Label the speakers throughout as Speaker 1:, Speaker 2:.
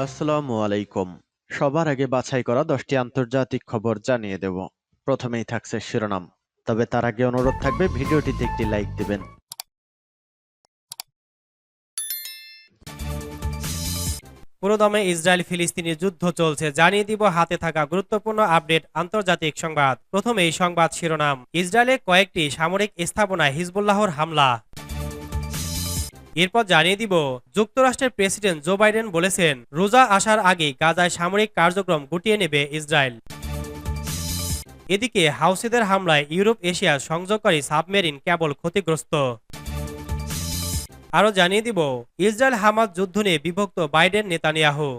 Speaker 1: আসসালামু আলাইকুম। সবার আগে বাছাই করা 10টি আন্তর্জাতিক খবর জানিয়ে দেব। প্রথমেই থাকছে শিরোনাম। তবে তার আগে অনুরোধ থাকবে ভিডিওটিতে একটি লাইক দিবেন।
Speaker 2: পুরোদমে ইসরায়েল ফিলিস্তিনি যুদ্ধ চলছে, জানিয়ে দিব হাতে থাকা গুরুত্বপূর্ণ আপডেট আন্তর্জাতিক সংবাদ। প্রথমে এই সংবাদ শিরোনাম। ইসরায়েলে কয়েকটি সামরিক স্থাপনায় হিজবুল্লাহর হামলা। এরপর জানিয়ে দিব যুক্তরাষ্ট্রের প্রেসিডেন্ট জো বাইডেন বলেছেন রোজা আসার আগেই গাজায় সামরিক কার্যক্রম গুটিয়ে নেবে ইসরায়েল। এদিকে হাউসিদের হামলায় ইউরোপ এশিয়ার সংযোগকারী সাবমেরিন কেবল ক্ষতিগ্রস্ত। আরও জানিয়ে দিব ইসরায়েল হামাস যুদ্ধ নিয়ে বিভক্ত বাইডেন নেতানিয়াহু।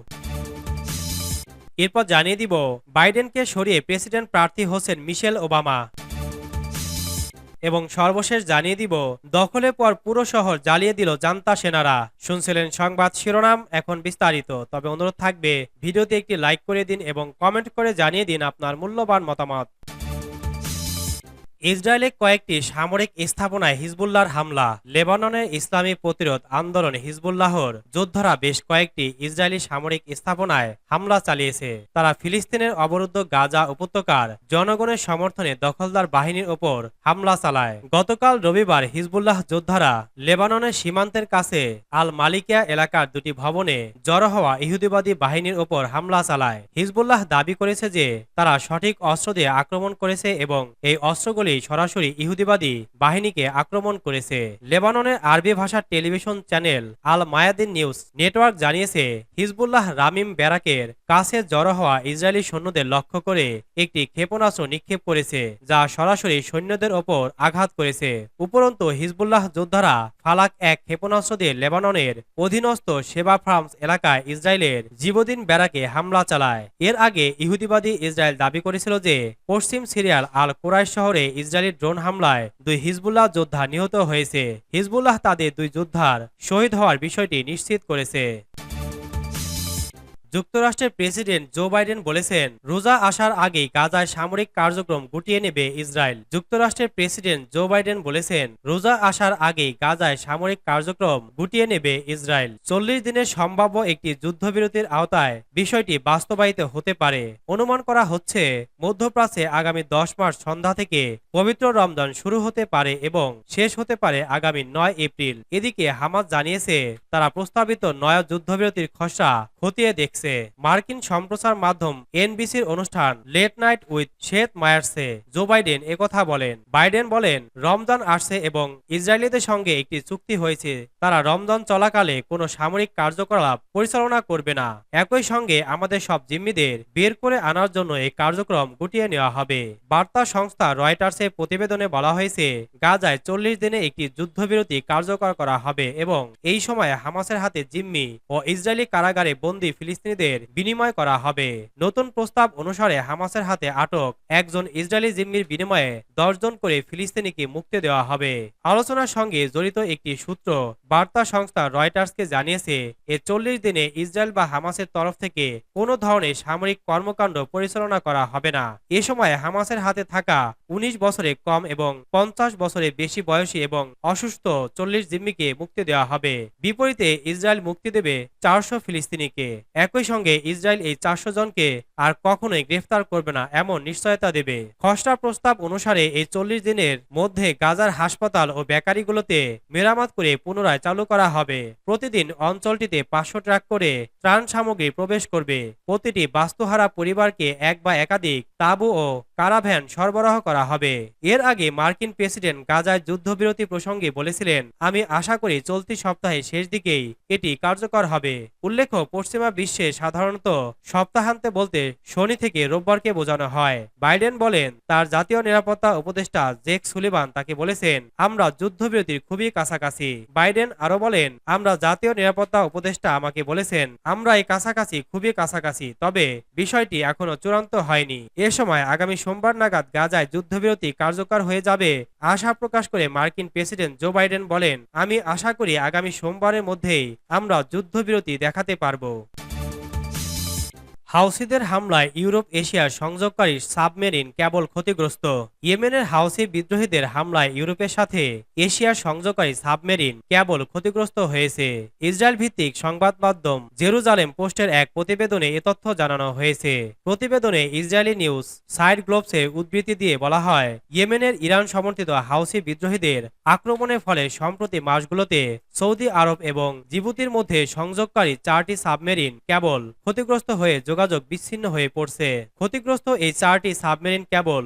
Speaker 2: এরপর জানিয়ে দিব বাইডেনকে সরিয়ে প্রেসিডেন্ট প্রার্থী হচ্ছেন মিশেল ওবামা। এবং সর্বশেষ জানিয়ে দিব দখলের পর পুরো শহর জ্বালিয়ে দিল জান্তা সেনারা। শুনছিলেন সংবাদ শিরোনাম, এখন বিস্তারিত। তবে অনুরোধ থাকবে ভিডিওতে একটি লাইক করে দিন এবং কমেন্ট করে জানিয়ে দিন আপনার মূল্যবান মতামত। ইসরায়েলে কয়েকটি সামরিক স্থাপনায় হিজবুল্লাহর হামলা। লেবাননের ইসলামী প্রতিরোধ আন্দোলন হিজবুল্লাহর যোদ্ধারা বেশ কয়েকটি ইসরায়েলি সামরিক স্থাপনায় হামলা চালিয়েছে। তারা ফিলিস্তিনের অবরুদ্ধ গাজা উপত্যকার জনগণের সমর্থনে দখলদার বাহিনীর ওপর হামলা চালায়। গতকাল রবিবার হিজবুল্লাহ যোদ্ধারা লেবাননের সীমান্তের কাছে আল মালিকিয়া এলাকার দুটি ভবনে জড়ো হওয়া ইহুদিবাদী বাহিনীর ওপর হামলা চালায়। হিজবুল্লাহ দাবি করেছে যে তারা সঠিক অস্ত্র দিয়ে আক্রমণ করেছে এবং এই অস্ত্রগুলি সরাসরি ইহুদিবাদী বাহিনীকে আক্রমণ করেছে। লেবাননের আরবি ভাষার টেলিভিশন চ্যানেল আল মায়াদিন নিউজ নেটওয়ার্ক জানিয়েছে হিজবুল্লাহ রামিম ব্যারাকের কাছে জড়ো হওয়া ইসরায়েলি সৈন্যদের লক্ষ্য করে একটি ক্ষেপণাস্ত্র নিক্ষেপ করেছে, যা সরাসরি সৈন্যদের ওপর আঘাত করেছে। উপরন্তু হিজবুল্লাহ যোদ্ধারা ফালাক এক ক্ষেপণাস্ত্র দিয়ে লেবাননের অধীনস্থ সেবা ফার্মস এলাকায় ইসরায়েলের জীবদিন ব্যারাকে হামলা চালায়। এর আগে ইহুদিবাদী ইসরায়েল দাবি করেছিল যে পশ্চিম সিরিয়ার আল কুরাইশ শহরে ইসরায়েলি ড্রোন হামলায় দুই হিজবুল্লাহ যোদ্ধা নিহত হয়েছে। হিজবুল্লাহ তাদের দুই যোদ্ধার শহীদ হওয়ার বিষয়টি নিশ্চিত করেছে। যুক্তরাষ্ট্রের প্রেসিডেন্ট জো বাইডেন বলেছেন রোজা আসার আগেই গাজায় সামরিক কার্যক্রম গুটিয়ে নেবে ইসরায়েল। যুক্তরাষ্ট্রের প্রেসিডেন্ট জো বাইডেন বলেছেন রোজা আসার আগেই গাজায় সামরিক কার্যক্রম গুটিয়ে নেবে ইসরায়েল। 40 দিনের সম্ভাব্য একটি যুদ্ধবিরতির আওতায় বিষয়টি বাস্তবায়িত হতে পারে। অনুমান করা হচ্ছে মধ্যপ্রাচ্যে আগামী 10 মার্চ সন্ধ্যা থেকে পবিত্র রমজান শুরু হতে পারে এবং শেষ হতে পারে আগামী 9 এপ্রিল। এদিকে হামাস জানিয়েছে তারা প্রস্তাবিত নয়া যুদ্ধবিরতির খসড়া খতিয়ে দেখছে। মার্কিন সম্প্রচার মাধ্যম এনবিসির অনুষ্ঠান লেট নাইট উইথ সেথ মায়ার্সে জো বাইডেন একথা বলেন। বাইডেন বলেন রমজান আসছে এবং ইসরায়েলিদের সঙ্গে একটি চুক্তি হয়েছে, তারা রমজান চলাকালে কোনো সামরিক কার্যকলাপ পরিচালনা করবে না। একই সঙ্গে আমাদের সব জিম্মিদের বের করে আনার জন্য এই কার্যক্রম গুটিয়ে নেওয়া হবে। বার্তা সংস্থা রয়টার্সের প্রতিবেদনে বলা হয়েছে গাজায় 40 দিনে একটি যুদ্ধবিরতি কার্যকর করা হবে এবং এই সময় হামাসের হাতে জিম্মি ও ইসরায়েলি কারাগারে বন্দী ফিলিস্তিনিদের বিনিময় করা হবে। নতুন প্রস্তাব অনুসারে হামাসের হাতে আটক একজন ইসরায়েলি জিম্মির বিনিময়ে 10 জন করে ফিলিস্তিনিকে মুক্তি দেওয়া হবে। আলোচনার সঙ্গে জড়িত একটি সূত্র বার্তা সংস্থা রয়টার্সকে জানিয়েছে এ 40 দিনে ইসরায়েল বা হামাসের তরফ থেকে কোনো ধরনের সামরিক কর্মকাণ্ড পরিচালনা করা হবে না। এ সময় হামাসের হাতে থাকা 19 বছরে কম এবং 50 বছরে বেশি বয়সী এবং অসুস্থ 40 জিম্মিকে মুক্তি দেওয়া হবে। বিপরীতে ইসরায়েল মুক্তি দেবে 400 ফিলিস্তিনিকে। একই সঙ্গে ইসরায়েল এই 400 জনকে আর কখনোই গ্রেফতার করবে না এমন নিশ্চয়তা দেবে। খসড়া প্রস্তাব অনুসারে এই 40 দিনের মধ্যে গাজার হাসপাতাল ও বেকারিগুলোতে মেরামত করে পুনরায় চালু করা হবে। প্রতিদিন অঞ্চলটিতে 500 ট্রাক করে ত্রাণ সামগ্রী প্রবেশ করবে। প্রতিটি বাস্তুহারা পরিবারকে এক বা একাধিক তাঁবু ও কারাভ্যান সরবরাহ করা হবে। এর আগে মার্কিন প্রেসিডেন্ট গাজায় যুদ্ধবিরতি প্রসঙ্গে বলেছিলেন আমি আশা করি চলতি সপ্তাহের শেষ দিকেই এটি কার্যকর হবে। উল্লেখ্য পশ্চিমা বিশ্বে সাধারণত সপ্তাহান্তে বলতে শনি থেকে রোববারকে বোঝানো হয়। বাইডেন বলেন তার জাতীয় নিরাপত্তা উপদেষ্টা জেক সুলিভান তাকে বলেছেন আমরা যুদ্ধবিরতির খুবই কাছাকাছি। বাইডেন আরো বলেন আমরা জাতীয় নিরাপত্তা উপদেষ্টা আমাকে বলেছেন আমরা এই কাছাকাছি খুবই কাছাকাছি, তবে বিষয়টি এখনো চূড়ান্ত হয়নি। এ সময় আগামী সোমবার নাগাদ গাজায় যুদ্ধবিরতি কার্যকর হয়ে যাবে আশা প্রকাশ করে মার্কিন প্রেসিডেন্ট জো বাইডেন বলেন আমি আশা করি আগামী সোমবারের মধ্যেই আমরা যুদ্ধবিরতি দেখাতে পারব। হাউসিদের হামলায় ইউরোপ এশিয়ার সংযোগকারী সাবমেরিন কেবল ক্ষতিগ্রস্ত। ইয়েমেনের হাউসি বিদ্রোহীদের হামলায় ইউরোপের সাথে এশিয়ার সংযোগকারী সাবমেরিন কেবল ক্ষতিগ্রস্ত হয়েছে। ইসরায়েল ভিত্তিক সংবাদ মাধ্যম জেরুজালেম পোস্টের এক প্রতিবেদনে এ তথ্য জানানো হয়েছে। প্রতিবেদনে ইসরায়েলি নিউজ সাইট গ্লোবসের উদ্ধৃতি দিয়ে বলা হয়, ইয়েমেনের ইরান সমর্থিত হাউসি বিদ্রোহীদের আক্রমণের ফলে সম্প্রতি মাসগুলোতে সৌদি আরব এবং জিবুতির মধ্যে সংযোগকারী 4টি সাবমেরিন কেবল ক্ষতিগ্রস্ত হয়ে যোগাযোগ বিচ্ছিন্ন হয়ে পড়ছে। ক্ষতিগ্রস্ত এই 4টি সাবমেরিন কেবল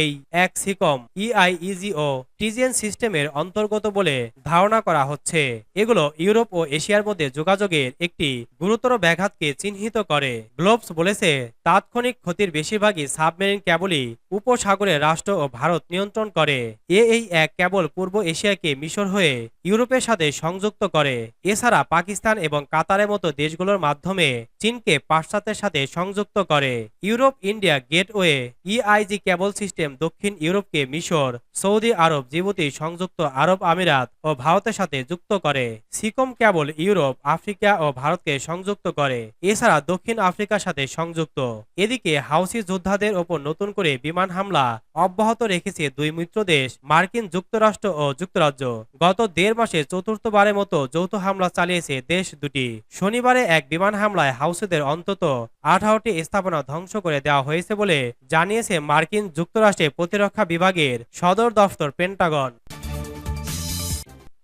Speaker 2: এই এক সিকম ইআইইজি ও টিজিএন সিস্টেমের অন্তর্গত বলে ধারণা করা হচ্ছে। এগুলো ইউরোপ ও এশিয়ার মধ্যে যোগাযোগের একটি গুরুতর ব্যাঘাতকে চিহ্নিত করে। গ্লোবস বলেছে, তাৎক্ষণিক ক্ষতির বেশিরভাগই সাবমেরিন কেবলই উপসাগরের রাষ্ট্র ও ভারত নিয়ন্ত্রণ করে। এই এক কেবল পূর্ব এশিয়াকে মিশর হয়ে ইউরোপের সাথে সংযুক্ত করে। এছাড়া পাকিস্তান এবং কাতারের মতো দেশগুলোর মাধ্যমে চীনকে পাশ্চাত্যের সাথে সংযুক্ত করে। ইউরোপ ইন্ডিয়া গেটওয়ে ইআইজি কেবল সিস্টেম দক্ষিণ ইউরোপকে মিশর, সৌদি আরব, জিবুতি, সংযুক্ত আরব আমিরাত ও ভারতের সাথে যুক্ত করে। সিকম কেবল ইউরোপ, আফ্রিকা ও ভারতকে সংযুক্ত করে। এছাড়া দক্ষিণ আফ্রিকার সাথে সংযুক্ত। এদিকে হাউসি যোদ্ধাদের ওপর নতুন করে বিমান হামলা অব্যাহত রেখেছে দুই মিত্র দেশ মার্কিন যুক্তরাষ্ট্র ও যুক্তরাজ্য। গত 1.5 মাসে চতুর্থবারের মতো যৌথ হামলা চালিয়েছে দেশ দুটি। শনিবারে এক বিমান হামলায় হাউসিদের অন্তত 18টি স্থাপনা ধ্বংস করে দেওয়া হয়েছে বলে জানিয়েছে মার্কিন যুক্তরাষ্ট্রের প্রতিরক্ষা বিভাগের সদর দফতর পেন্টাগন।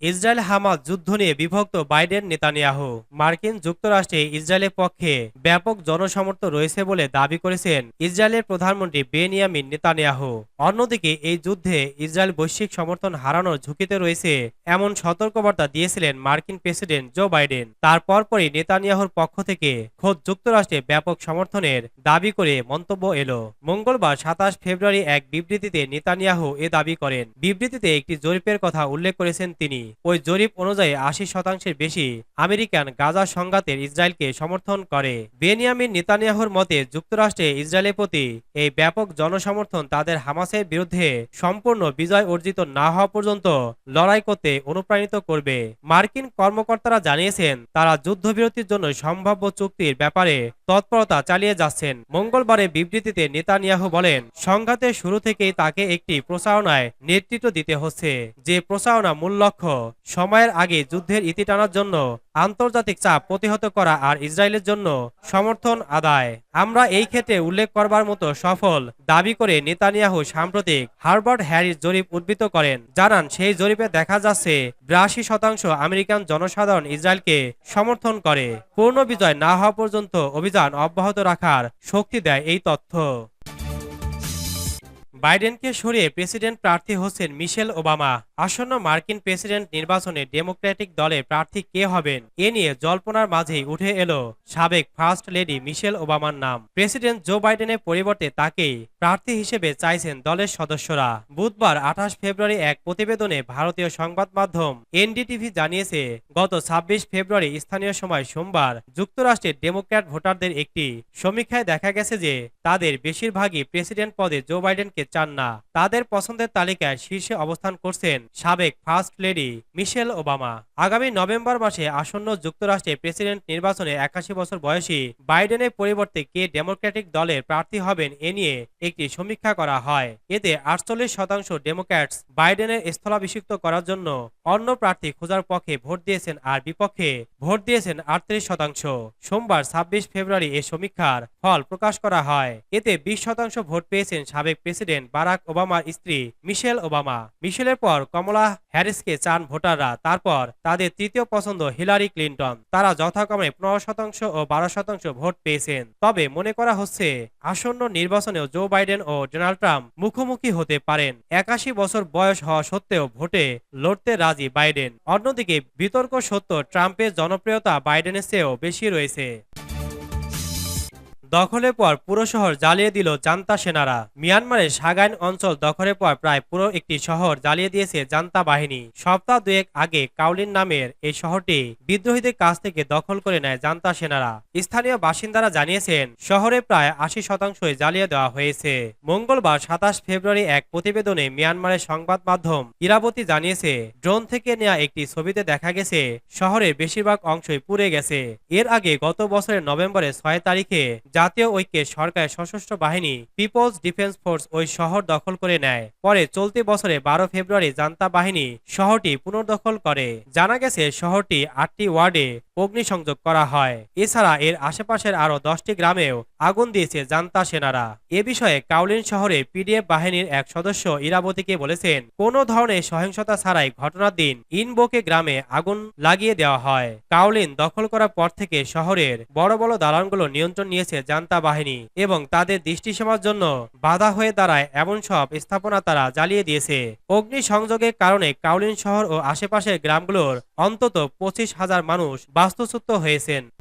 Speaker 2: ইসরায়েল হামাস যুদ্ধ নিয়ে বিভক্ত বাইডেন নেতানিয়াহু। মার্কিন যুক্তরাষ্ট্রে ইসরায়েলের পক্ষে ব্যাপক জনসমর্থন রয়েছে বলে দাবি করেছেন ইসরায়েলের প্রধানমন্ত্রী বেনিয়ামিন নেতানিয়াহু। অন্যদিকে এই যুদ্ধে ইসরায়েল বৈশ্বিক সমর্থন হারানোর ঝুঁকিতে রয়েছে এমন সতর্কবার্তা দিয়েছিলেন মার্কিন প্রেসিডেন্ট জো বাইডেন। তার পরপরই নেতানিয়াহুর পক্ষ থেকে খোদ যুক্তরাষ্ট্রে ব্যাপক সমর্থনের দাবি করে মন্তব্য এলো। মঙ্গলবার 27 ফেব্রুয়ারি এক বিবৃতিতে নেতানিয়াহু এ দাবি করেন। বিবৃতিতে একটি জরিপের কথা উল্লেখ করেছেন তিনি। ওই জরিপ অনুযায়ী 80% বেশি আমেরিকান গাজা সংঘাতের ইসরায়েলকে সমর্থন করে। বেনিয়ামিন নেতানিয়াহুর মতে যুক্তরাষ্ট্রে ইসরায়েলের প্রতি এই ব্যাপক জনসমর্থন তাদের হামাসের বিরুদ্ধে সম্পূর্ণ বিজয় অর্জিত না হওয়া পর্যন্ত লড়াই করতে অনুপ্রাণিত করবে। মার্কিন কর্মকর্তারা জানিয়েছেন তারা যুদ্ধবিরতির জন্য সম্ভাব্য চুক্তির ব্যাপারে তৎপরতা চালিয়ে যাচ্ছেন। মঙ্গলবারের বিবৃতিতে নেতানিয়াহু বলেন, সংঘাতের শুরু থেকেই তাকে একটি প্রচারণায় নেতৃত্ব দিতে হচ্ছে, যে প্রচারণা মূল লক্ষ্য সময়ের আগে যুদ্ধের ইতি টানার জন্য আন্তর্জাতিক চাপ প্রতিহত করা আর ইসরায়েলের জন্য সমর্থন আদায়। আমরা এই ক্ষেত্রে উল্লেখ করবার মতো সফল দাবি করে নেতানিয়াহু সাম্প্রতিক হার্ভার্ড হ্যারিস জরিপ উদ্ধৃত করেন। জানান, সেই জরিপে দেখা যাচ্ছে 82% আমেরিকান জনসাধারণ ইসরায়েলকে সমর্থন করে। পূর্ণ বিজয় না হওয়া পর্যন্ত অভিযান অব্যাহত রাখার শক্তি দেয় এই তথ্য। বাইডেনকে সরিয়ে প্রেসিডেন্ট প্রার্থী হচ্ছেন মিশেল ওবামা। আসন্ন মার্কিন প্রেসিডেন্ট নির্বাচনে ডেমোক্রেটিক দলের প্রার্থী কে হবেন এ নিয়ে জল্পনার মাঝেই উঠে এলো সাবেক ফার্স্ট লেডি মিশেল ওবামার নাম। প্রেসিডেন্ট জো বাইডেনের পরিবর্তে তাকেই প্রার্থী হিসেবে চাইছেন দলের সদস্যরা। বুধবার 28 ফেব্রুয়ারি এক প্রতিবেদনে ভারতীয় সংবাদ মাধ্যম এনডিটিভি জানিয়েছে, গত 26 ফেব্রুয়ারি স্থানীয় সময় সোমবার যুক্তরাষ্ট্রের ডেমোক্র্যাট ভোটারদের একটি সমীক্ষায় দেখা গেছে যে তাদের বেশিরভাগই প্রেসিডেন্ট পদে জো বাইডেনকে চান না। তাদের পছন্দের তালিকায় শীর্ষে অবস্থান করছেন সাবেক ফার্স্ট লেডি মিশেল ওবামা। আগামী নভেম্বর মাসে আসন্ন যুক্তরাষ্ট্রের প্রেসিডেন্ট নির্বাচনে 81 বছর বয়সী বাইডেনের পরিবর্তে কে ডেমোক্রেটিক দলের প্রার্থী হবেন এ নিয়ে একটি সমীক্ষা করা হয়। এতে 48% ডেমোক্র্যাটস বাইডেনের স্থলাভিষিক্ত করার জন্য অন্য প্রার্থী খোঁজার পক্ষে ভোট দিয়েছেন আর বিপক্ষে ভোট দিয়েছেন 38%। সোমবার 26 ফেব্রুয়ারি এ সমীক্ষার ফল প্রকাশ করা হয়। এতে 20% ভোট পেয়েছেন সাবেক প্রেসিডেন্ট বারাক ওবামার স্ত্রী মিশেল ওবামা। মিশেলের পর কমলা হ্যারিসকে চান ভোটাররা। তারপর তাদের তৃতীয় পছন্দ হিলারি ক্লিন্টন। তারা যথাক্রমে 15% ও 12% ভোট পেয়েছেন। তবে মনে করা হচ্ছে আসন্ন নির্বাচনেও জো বাইডেন ও ডোনাল্ড ট্রাম্প মুখোমুখি হতে পারেন। 81 বছর বয়স হওয়া সত্ত্বেও ভোটে লড়তে রাজি বাইডেন। অন্যদিকে বিতর্ক সত্য, ট্রাম্পের জনপ্রিয়তা বাইডেনের চেয়েও বেশি রয়েছে। দখলের পর পুরো শহর জ্বালিয়ে দিল জান্তা সেনারা। মিয়ানমারের সাগাইন অঞ্চল দখলের পর প্রায় পুরো একটি শহর জ্বালিয়ে দিয়েছে জান্তা বাহিনী। সপ্তাহ দুয়েক আগে কাউলিন নামের এই শহরটি বিদ্রোহীদের কাছ থেকে দখল করে নেয় জান্তা সেনারা। স্থানীয় বাসিন্দারা জানিয়েছেন শহরে প্রায় 80%ই জ্বালিয়ে দেওয়া হয়েছে। মঙ্গলবার 27 ফেব্রুয়ারি এক প্রতিবেদনে মিয়ানমারের সংবাদ মাধ্যম ইরাবতী জানিয়েছে, ড্রোন থেকে নেওয়া একটি ছবিতে দেখা গেছে শহরের বেশিরভাগ অংশই পুড়ে গেছে। এর আগে গত বছরের নভেম্বরে 6 তারিখে জাতীয় ঐক্যের সরকারের সশস্ত্র বাহিনী পিপলস ডিফেন্স ফোর্স ওই শহর দখল করে নেয়। পরে চলতি বছরে 12 ফেব্রুয়ারি জান্তা বাহিনী শহরটি পুনর্দখল করে। জানা গেছে শহরটি 8টি ওয়ার্ডে অগ্নিসংযোগ করা হয়। এছাড়া এর আশেপাশের আরও 10টি গ্রামেও আগুন দিয়েছে জান্তা সেনারা। এ বিষয়ে কাউলিন শহরে পিডিএফ বাহিনীর এক সদস্য ইরাবতীকে বলেছেন, কোনো ধরনের সহিংসতা ছাড়াই ঘটনার দিন ইনবোকে গ্রামে আগুন লাগিয়ে দেওয়া হয়। কাউলিন দখল করার পর থেকে শহরের বড় বড় দালানগুলো নিয়ন্ত্রণ নিয়েছে জান্তা বাহিনী এবং তাদের দৃষ্টিসীমার জন্য বাধা হয়ে দাঁড়ায় এমন সব স্থাপনা তারা জ্বালিয়ে দিয়েছে। অগ্নিসংযোগের কারণে কাউলিন শহর ও আশেপাশের গ্রামগুলোর অন্তত 25,000 মানুষ বাস্তুচ্যুত হয়েছেন।